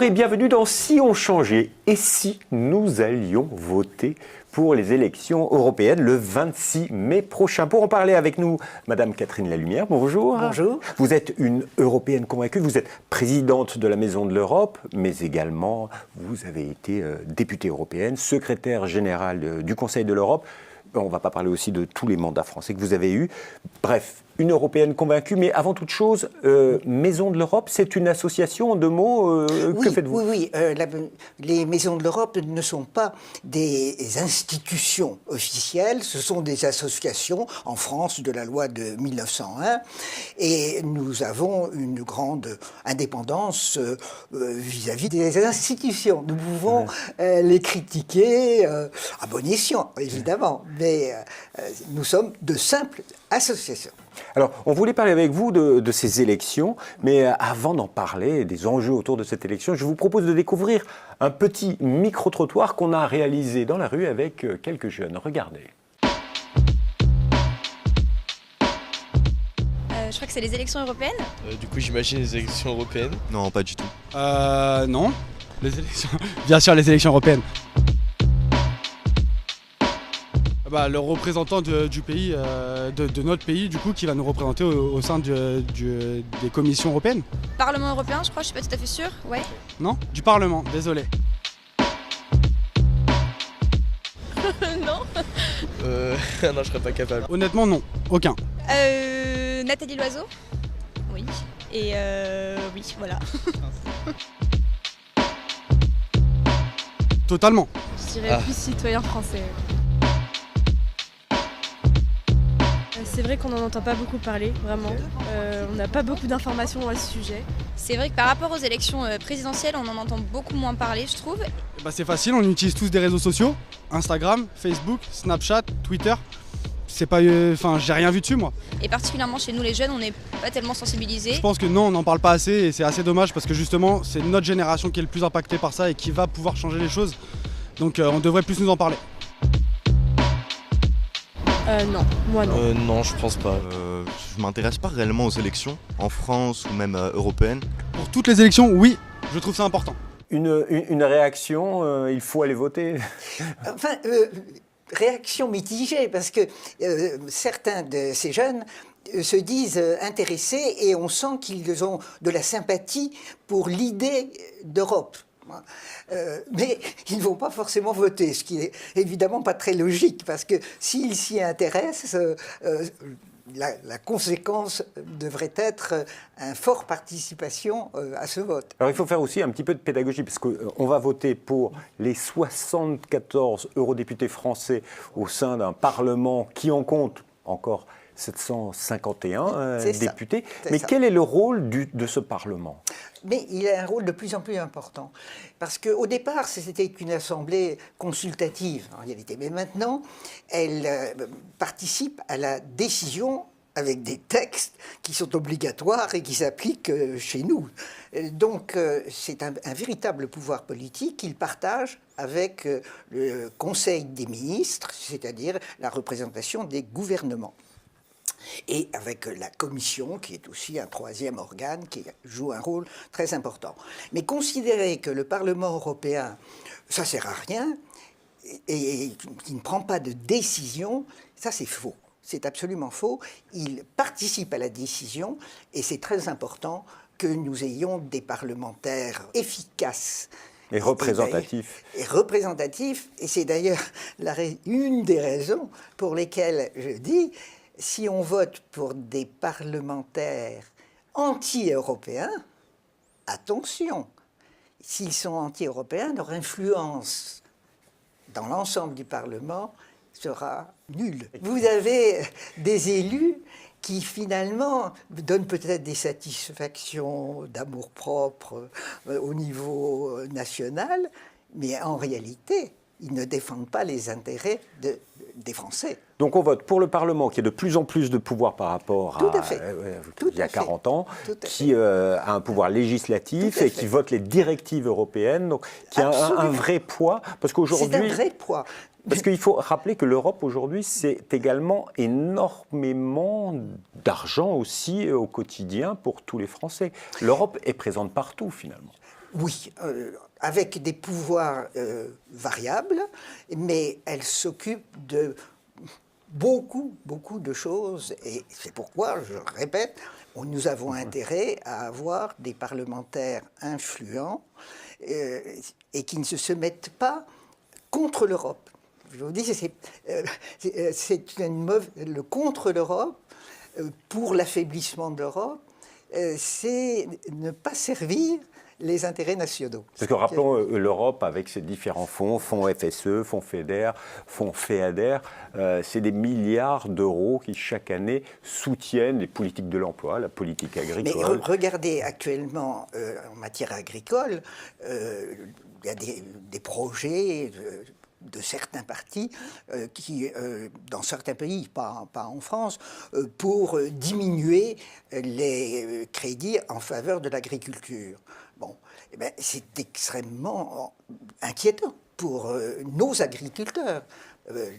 et bienvenue dans Si on changeait et si nous allions voter pour les élections européennes le 26 mai prochain. Pour en parler avec nous, Madame Catherine Lalumière, bonjour. Bonjour. Vous êtes une européenne convaincue, vous êtes présidente de la Maison de l'Europe, mais également vous avez été députée européenne, secrétaire générale du Conseil de l'Europe. On ne va pas parler aussi de tous les mandats français que vous avez eus. Bref, une européenne convaincue, mais avant toute chose, Maison de l'Europe, c'est une association, en deux mots, que faites-vous ? Oui. Les Maisons de l'Europe ne sont pas des institutions officielles, ce sont des associations, en France, de la loi de 1901, et nous avons une grande indépendance vis-à-vis des institutions. Nous pouvons les critiquer à bon escient, évidemment, mais nous sommes de simples associations. Alors, on voulait parler avec vous de ces élections, mais avant d'en parler, des enjeux autour de cette élection, je vous propose de découvrir un petit micro-trottoir qu'on a réalisé dans la rue avec quelques jeunes. Regardez. Je crois que c'est les élections européennes. Du coup, j'imagine les élections européennes. Non, pas du tout. Non. Les élections... Bien sûr, les élections européennes. Le représentant du pays, de notre pays, du coup, qui va nous représenter au sein des commissions européennes. Parlement européen, je crois, je suis pas tout à fait sûre. Ouais. Non, du Parlement, désolé. Non. Non, je serais pas capable. Honnêtement, non, aucun. Nathalie Loiseau. Oui. Et oui, voilà. Totalement. Je dirais plus citoyen français. C'est vrai qu'on n'en entend pas beaucoup parler, vraiment. On n'a pas beaucoup d'informations à ce sujet. C'est vrai que par rapport aux élections présidentielles, on en entend beaucoup moins parler, je trouve. C'est facile, on utilise tous des réseaux sociaux. Instagram, Facebook, Snapchat, Twitter. C'est pas... j'ai rien vu dessus, moi. Et particulièrement chez nous, les jeunes, on n'est pas tellement sensibilisés. Je pense que non, on n'en parle pas assez et c'est assez dommage parce que justement, c'est notre génération qui est le plus impactée par ça et qui va pouvoir changer les choses. Donc on devrait plus nous en parler. Non, moi non. Non, je pense pas. Je m'intéresse pas réellement aux élections, en France ou même européennes. Pour toutes les élections, oui, je trouve ça important. Une réaction, il faut aller voter. Réaction mitigée, parce que certains de ces jeunes se disent intéressés et on sent qu'ils ont de la sympathie pour l'idée d'Europe. Mais ils ne vont pas forcément voter, ce qui est évidemment pas très logique, parce que s'ils s'y intéressent, la conséquence devrait être une forte participation à ce vote. Alors il faut faire aussi un petit peu de pédagogie, parce qu'on va voter pour les 74 eurodéputés français au sein d'un Parlement qui en compte encore 751 députés. Mais quel est le rôle de ce Parlement ? Mais il a un rôle de plus en plus important. Parce qu'au départ, c'était une assemblée consultative, en réalité. Mais maintenant, elle participe à la décision avec des textes qui sont obligatoires et qui s'appliquent chez nous. Donc, c'est un véritable pouvoir politique qu'il partage avec le Conseil des ministres, c'est-à-dire la représentation des gouvernements. Et avec la Commission, qui est aussi un troisième organe qui joue un rôle très important. Mais considérer que le Parlement européen, ça ne sert à rien, et qu'il ne prend pas de décision, ça c'est faux. C'est absolument faux. Il participe à la décision, et c'est très important que nous ayons des parlementaires efficaces. Et représentatifs. Et c'est d'ailleurs une des raisons pour lesquelles je dis... Si on vote pour des parlementaires anti-européens, attention, s'ils sont anti-européens, leur influence dans l'ensemble du Parlement sera nulle. Vous avez des élus qui finalement donnent peut-être des satisfactions d'amour-propre au niveau national, mais en réalité, ils ne défendent pas les intérêts des Français. Donc on vote pour le Parlement qui a de plus en plus de pouvoir par rapport à il y a 40 ans, qui a un pouvoir législatif et qui vote les directives européennes, donc qui a un vrai poids. Parce qu'aujourd'hui, c'est un vrai poids. Parce qu'il faut rappeler que l'Europe aujourd'hui, c'est également énormément d'argent aussi au quotidien pour tous les Français. L'Europe est présente partout finalement. Oui, avec des pouvoirs variables, mais elle s'occupe de beaucoup de choses. Et c'est pourquoi, je répète, nous avons intérêt à avoir des parlementaires influents et qui ne se mettent pas contre l'Europe. Je vous dis, le contre l'Europe, pour l'affaiblissement de l'Europe, c'est ne pas servir les intérêts nationaux. Parce que rappelons l'Europe avec ses différents fonds, fonds FSE, fonds FEDER, fonds FEADER, c'est des milliards d'euros qui chaque année soutiennent les politiques de l'emploi, la politique agricole. Mais regardez actuellement en matière agricole, il y a des projets de certains partis qui, dans certains pays, pas en France, pour diminuer les crédits en faveur de l'agriculture. Bon, eh bien, c'est extrêmement inquiétant pour nos agriculteurs.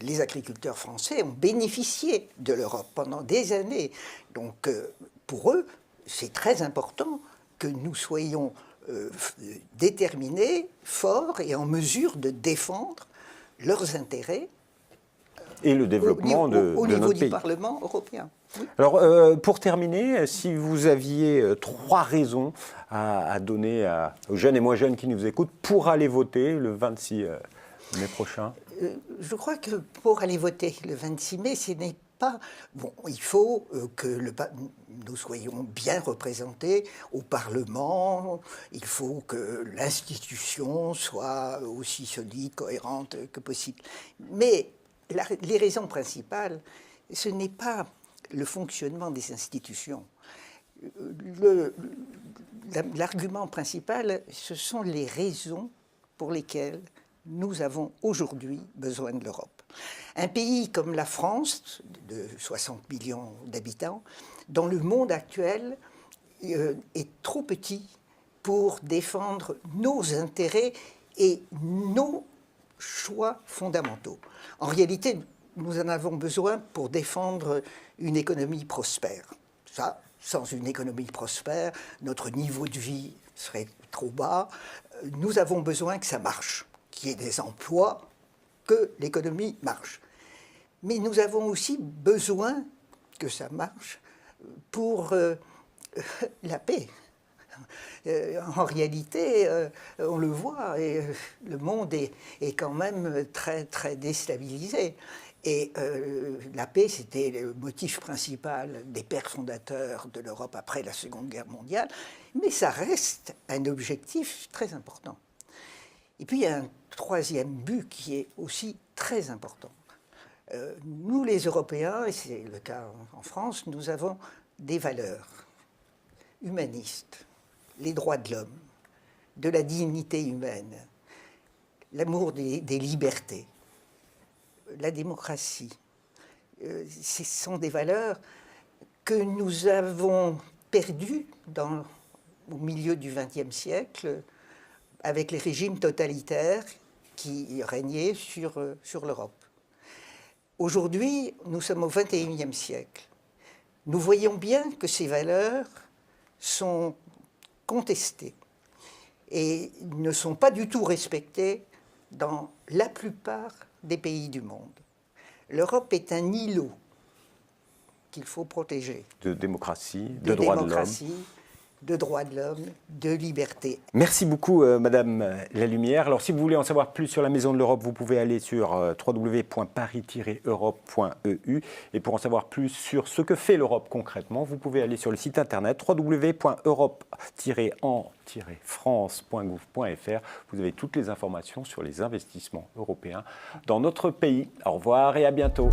Les agriculteurs français ont bénéficié de l'Europe pendant des années. Donc, pour eux, c'est très important que nous soyons déterminés, forts et en mesure de défendre leurs intérêts et le développement de au notre niveau pays. du Parlement européen. Oui. Alors, pour terminer, si vous aviez 3 raisons à donner aux jeunes et moins jeunes qui nous écoutent pour aller voter le 26 mai prochain. Je crois que pour aller voter le 26 mai, ce n'est pas... Bon, il faut que nous soyons bien représentés au Parlement, il faut que l'institution soit aussi solide, cohérente que possible. Mais les raisons principales, ce n'est pas le fonctionnement des institutions. L'argument principal, ce sont les raisons pour lesquelles nous avons aujourd'hui besoin de l'Europe. Un pays comme la France, de 60 millions d'habitants, dans le monde actuel, est trop petit pour défendre nos intérêts et nos choix fondamentaux. En réalité, nous en avons besoin pour défendre une économie prospère. Ça, sans une économie prospère, notre niveau de vie serait trop bas. Nous avons besoin que ça marche, qu'il y ait des emplois, que l'économie marche. Mais nous avons aussi besoin que ça marche pour la paix. En réalité, on le voit, le monde est quand même très déstabilisé. Et la paix, c'était le motif principal des pères fondateurs de l'Europe après la Seconde Guerre mondiale, mais ça reste un objectif très important. Et puis il y a un troisième but qui est aussi très important. Nous, les Européens, et c'est le cas en France, nous avons des valeurs humanistes, les droits de l'homme, de la dignité humaine, l'amour des libertés, la démocratie. Ce sont des valeurs que nous avons perdues au milieu du XXe siècle avec les régimes totalitaires qui régnaient sur l'Europe. Aujourd'hui, nous sommes au XXIe siècle. Nous voyons bien que ces valeurs sont contestées et ne sont pas du tout respectées dans la plupart des pays du monde. L'Europe est un îlot qu'il faut protéger. De démocratie, de droits de l'homme. De droits de l'homme, de liberté. Merci beaucoup, Madame Lalumière. Alors, si vous voulez en savoir plus sur la Maison de l'Europe, vous pouvez aller sur www.paris-europe.eu. Et pour en savoir plus sur ce que fait l'Europe concrètement, vous pouvez aller sur le site internet www.europe-en-france.gouv.fr. Vous avez toutes les informations sur les investissements européens dans notre pays. Au revoir et à bientôt.